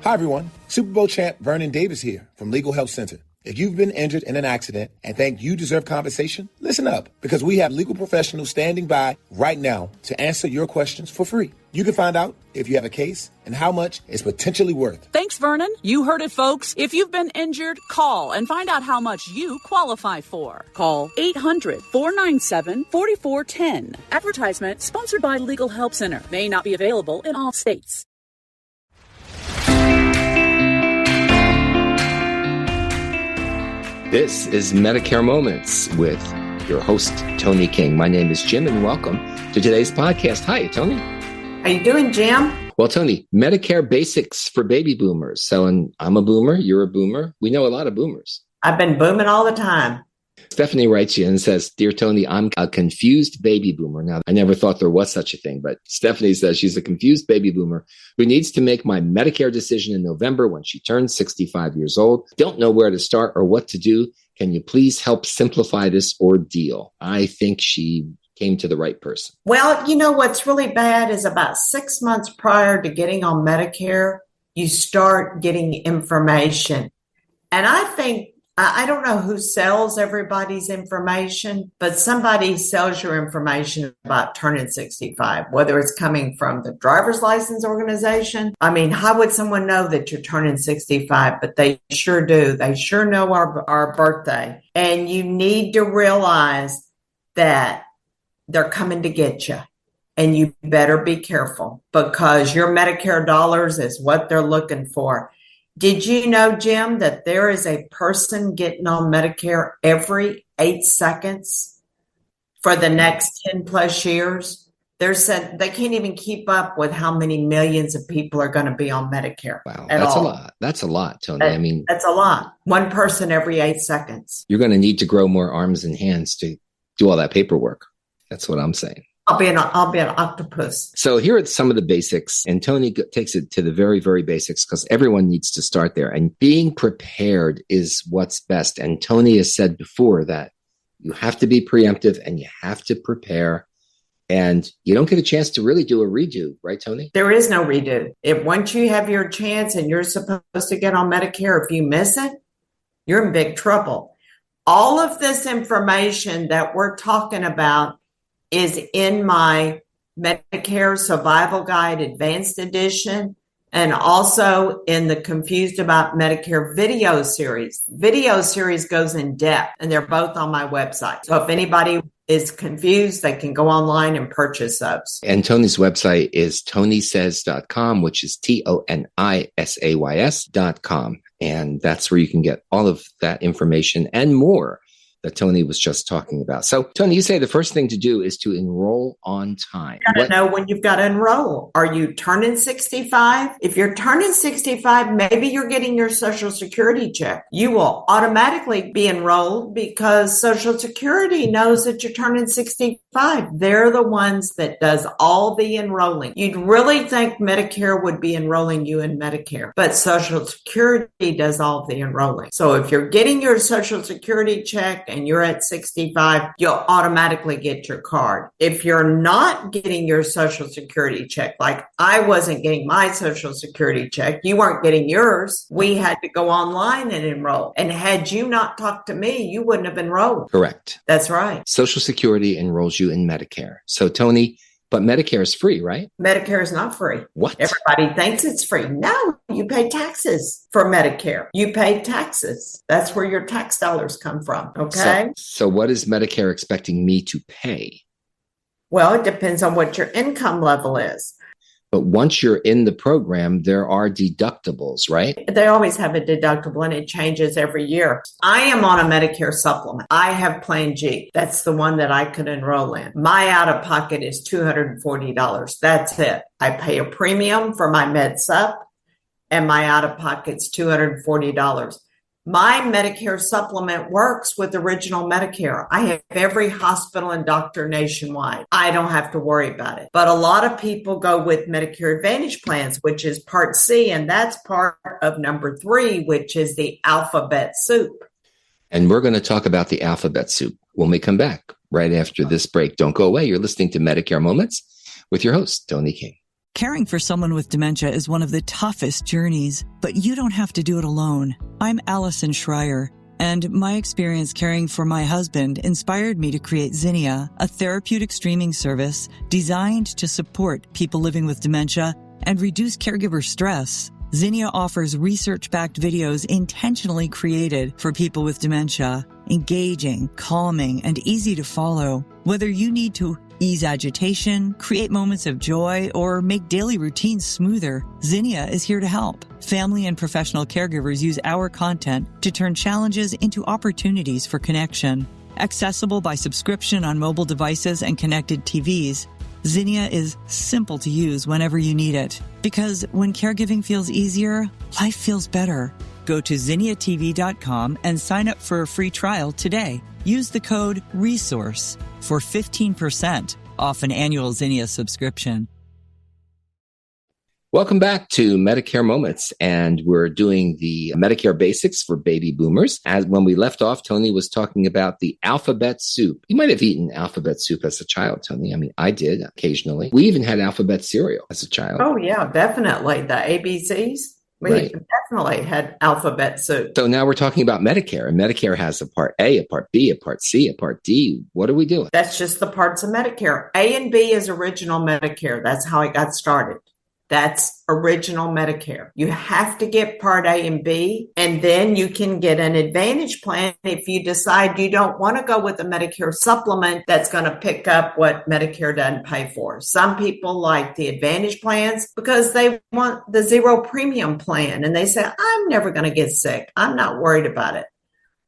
Hi, everyone. Super Bowl champ Vernon Davis here from Legal Help Center. If you've been injured in an accident and think you deserve compensation, listen up, because we have legal professionals standing by right now to answer your questions for free. You can find out if you have a case and how much it's potentially worth. Thanks, Vernon. You heard it, folks. If you've been injured, call and find out how much you qualify for. Call 800-497-4410. Advertisement sponsored by Legal Help Center. May not be available in all states. This is Medicare Moments with your host, Toni King. My name is Jim, and welcome to today's podcast. Hi, Toni. How you doing, Jim? Well, Toni, Medicare basics for baby boomers. So, and I'm a boomer, you're a boomer. We know a lot of boomers. I've been booming all the time. Stephanie writes you and says, "Dear Toni, I'm a confused baby boomer." Now, I never thought there was such a thing, but Stephanie says she's a confused baby boomer who needs to make my Medicare decision in November when she turns 65 years old. Don't know where to start or what to do. Can you please help simplify this ordeal? I think she came to the right person. Well, you know what's really bad is about 6 months prior to getting on Medicare, you start getting information. And I think, I don't know who sells everybody's information, but somebody sells your information about turning 65, whether it's coming from the driver's license organization. I mean, how would someone know that you're turning 65? But they sure do. They sure know our birthday. And you need to realize that they're coming to get you. And you better be careful, because your Medicare dollars is what they're looking for. Did you know, Jim, that there is a person getting on Medicare every 8 seconds for the next 10 plus years? They said they can't even keep up with how many millions of people are going to be on Medicare. Wow, that's a lot. That's a lot, Toni. I mean, that's a lot. One person every 8 seconds. You're going to need to grow more arms and hands to do all that paperwork. That's what I'm saying. I'll be an octopus. So here are some of the basics, and Toni takes it to the very, very basics, because everyone needs to start there. And being prepared is what's best. And Toni has said before that you have to be preemptive and you have to prepare. And you don't get a chance to really do a redo, right, Toni? There is no redo. Once you have your chance and you're supposed to get on Medicare, if you miss it, you're in big trouble. All of this information that we're talking about is in my Medicare Survival Guide Advanced Edition, and also in the Confused About Medicare video series. Video series goes in depth, and they're both on my website. So if anybody is confused, they can go online and purchase those. And Toni's website is tonisays.com, which is TONISAYS.com. And that's where you can get all of that information and more that Toni was just talking about. So, Toni, you say the first thing to do is to enroll on time. You got to know when you've got to enroll. Are you turning 65? If you're turning 65, maybe you're getting your Social Security check. You will automatically be enrolled because Social Security knows that you're turning 65. They're the ones that does all the enrolling. You'd really think Medicare would be enrolling you in Medicare, but Social Security does all the enrolling. So if you're getting your Social Security check and you're at 65, you'll automatically get your card. If you're not getting your Social Security check, like I wasn't getting my Social Security check, you weren't getting yours, we had to go online and enroll. And had you not talked to me, you wouldn't have enrolled. Correct. That's right. Social Security enrolls you in Medicare. So, Toni, but Medicare is free, right? Medicare is not free. What? Everybody thinks it's free. No, you pay taxes for Medicare. You pay taxes. That's where your tax dollars come from. Okay. So what is Medicare expecting me to pay? Well, it depends on what your income level is. But once you're in the program, there are deductibles, right? They always have a deductible and it changes every year. I am on a Medicare supplement. I have Plan G. That's the one that I could enroll in. My out-of-pocket is $240. That's it. I pay a premium for my Med Sup and my out-of-pocket's $240. My Medicare supplement works with original Medicare. I have every hospital and doctor nationwide. I don't have to worry about it. But a lot of people go with Medicare Advantage plans, which is Part C, and that's part of number 3, which is the alphabet soup. And we're going to talk about the alphabet soup when we come back right after this break. Don't go away. You're listening to Medicare Moments with your host, Toni King. Caring for someone with dementia is one of the toughest journeys, but you don't have to do it alone. I'm Allison Schreier, and my experience caring for my husband inspired me to create Zinnia, a therapeutic streaming service designed to support people living with dementia and reduce caregiver stress. Zinnia offers research-backed videos intentionally created for people with dementia, engaging, calming, and easy to follow. Whether you need to ease agitation, create moments of joy, or make daily routines smoother, Zinnia is here to help. Family and professional caregivers use our content to turn challenges into opportunities for connection. Accessible by subscription on mobile devices and connected TVs, Zinnia is simple to use whenever you need it. Because when caregiving feels easier, life feels better. Go to zinniatv.com and sign up for a free trial today. Use the code RESOURCE for 15% off an annual Zinnia subscription. Welcome back to Medicare Moments, and we're doing the Medicare basics for baby boomers. As when we left off, Toni was talking about the alphabet soup. You might have eaten alphabet soup as a child, Toni. I mean, I did occasionally. We even had alphabet cereal as a child. Oh, yeah, definitely. The ABCs. We definitely had alphabet soup. So now we're talking about Medicare, and Medicare has a Part A, a Part B, a Part C, a Part D. What are we doing? That's just the parts of Medicare. A and B is original Medicare. That's how it got started. That's original Medicare. You have to get Part A and B, and then you can get an Advantage plan if you decide you don't want to go with a Medicare supplement that's going to pick up what Medicare doesn't pay for. Some people like the Advantage plans because they want the zero premium plan, and they say, I'm never going to get sick. I'm not worried about it.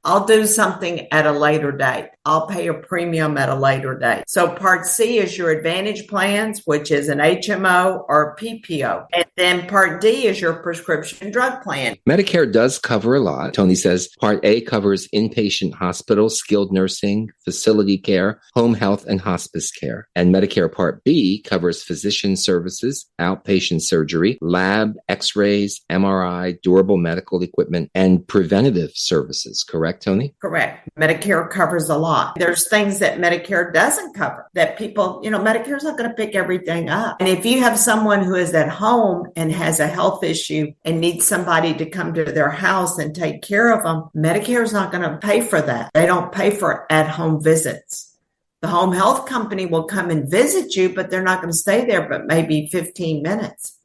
I'll do something at a later date. I'll pay a premium at a later date. So Part C is your Advantage plans, which is an HMO or PPO. And then Part D is your prescription drug plan. Medicare does cover a lot. Toni says Part A covers inpatient hospital, skilled nursing, facility care, home health, and hospice care. And Medicare Part B covers physician services, outpatient surgery, lab, x-rays, MRI, durable medical equipment, and preventative services. Correct, Toni? Correct. Medicare covers a lot. There's things that Medicare doesn't cover that people, Medicare's not going to pick everything up. And if you have someone who is at home and has a health issue and needs somebody to come to their house and take care of them, Medicare's not going to pay for that. They don't pay for at-home visits. The home health company will come and visit you, but they're not going to stay there but maybe 15 minutes.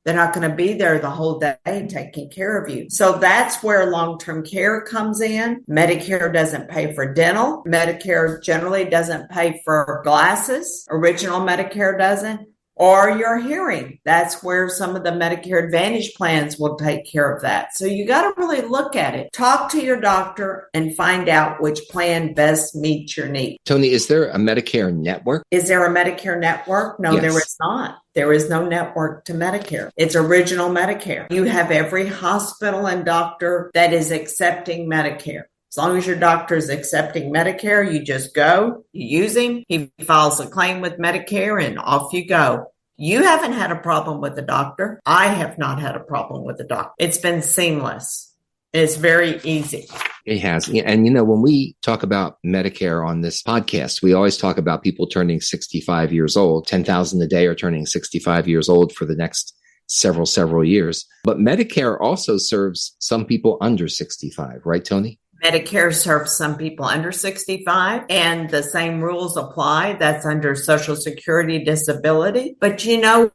They're not going to be there the whole day taking care of you. So that's where long-term care comes in. Medicare doesn't pay for dental. Medicare generally doesn't pay for glasses. Original Medicare doesn't. Or your hearing. That's where some of the Medicare Advantage plans will take care of that. So you got to really look at it. Talk to your doctor and find out which plan best meets your needs. Toni, is there a Medicare network? Is there a Medicare network? No, Yes. There is not. There is no network to Medicare. It's original Medicare. You have every hospital and doctor that is accepting Medicare. As long as your doctor is accepting Medicare, you just go, you use him, he files a claim with Medicare, and off you go. You haven't had a problem with the doctor. I have not had a problem with the doctor. It's been seamless. It's very easy. It has. And, when we talk about Medicare on this podcast, we always talk about people turning 65 years old. 10,000 a day are turning 65 years old for the next several years. But Medicare also serves some people under 65, right, Toni? Medicare serves some people under 65, and the same rules apply. That's under Social Security disability. But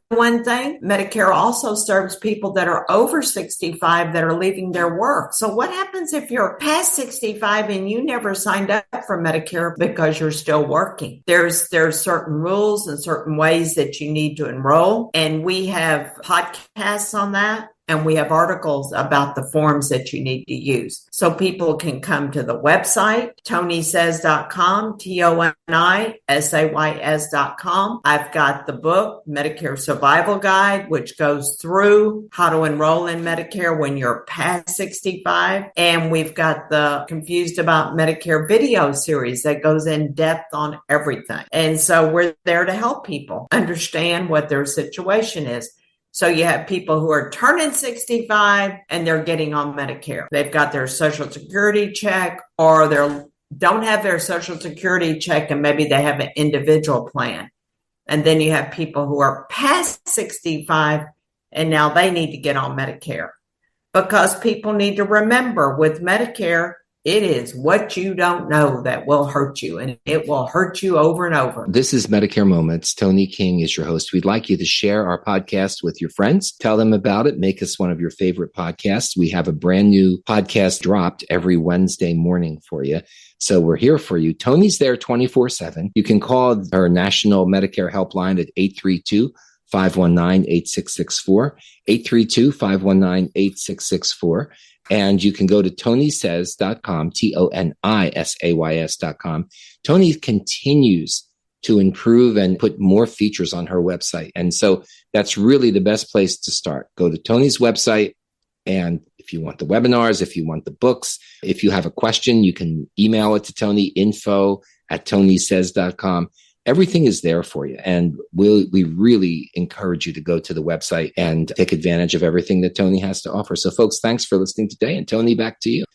one thing, Medicare also serves people that are over 65 that are leaving their work. So what happens if you're past 65 and you never signed up for Medicare because you're still working? There's certain rules and certain ways that you need to enroll, and we have podcasts on that. And we have articles about the forms that you need to use. So people can come to the website, tonisays.com, TONISAYS.com. I've got the book, Medicare Survival Guide, which goes through how to enroll in Medicare when you're past 65. And we've got the Confused About Medicare video series that goes in depth on everything. And so we're there to help people understand what their situation is. So you have people who are turning 65 and they're getting on Medicare. They've got their Social Security check, or they don't have their Social Security check and maybe they have an individual plan. And then you have people who are past 65 and now they need to get on Medicare, because people need to remember with Medicare, it is what you don't know that will hurt you, and it will hurt you over and over. This is Medicare Moments. Toni King is your host. We'd like you to share our podcast with your friends. Tell them about it. Make us one of your favorite podcasts. We have a brand new podcast dropped every Wednesday morning for you. So we're here for you. Toni's there 24/7. You can call her National Medicare Helpline at 832-519-8664, 832-519-8664. And you can go to tonisays.com, TONISAYS.com. Toni continues to improve and put more features on her website. And so that's really the best place to start. Go to Toni's website. And if you want the webinars, if you want the books, if you have a question, you can email it to Toni, info@tonisays.com. Everything is there for you. And we really encourage you to go to the website and take advantage of everything that Toni has to offer. So folks, thanks for listening today. And Toni, back to you.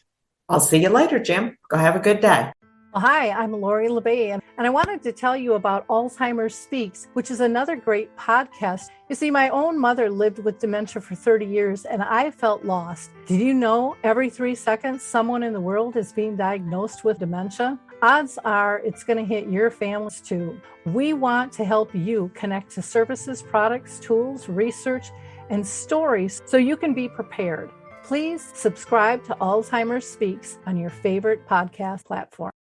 I'll see you later, Jim. Go have a good day. Well, hi, I'm Lori LeBay, and I wanted to tell you about Alzheimer's Speaks, which is another great podcast. You see, my own mother lived with dementia for 30 years, and I felt lost. Did you know every 3 seconds someone in the world is being diagnosed with dementia? Odds are it's going to hit your families too. We want to help you connect to services, products, tools, research, and stories so you can be prepared. Please subscribe to Alzheimer's Speaks on your favorite podcast platform.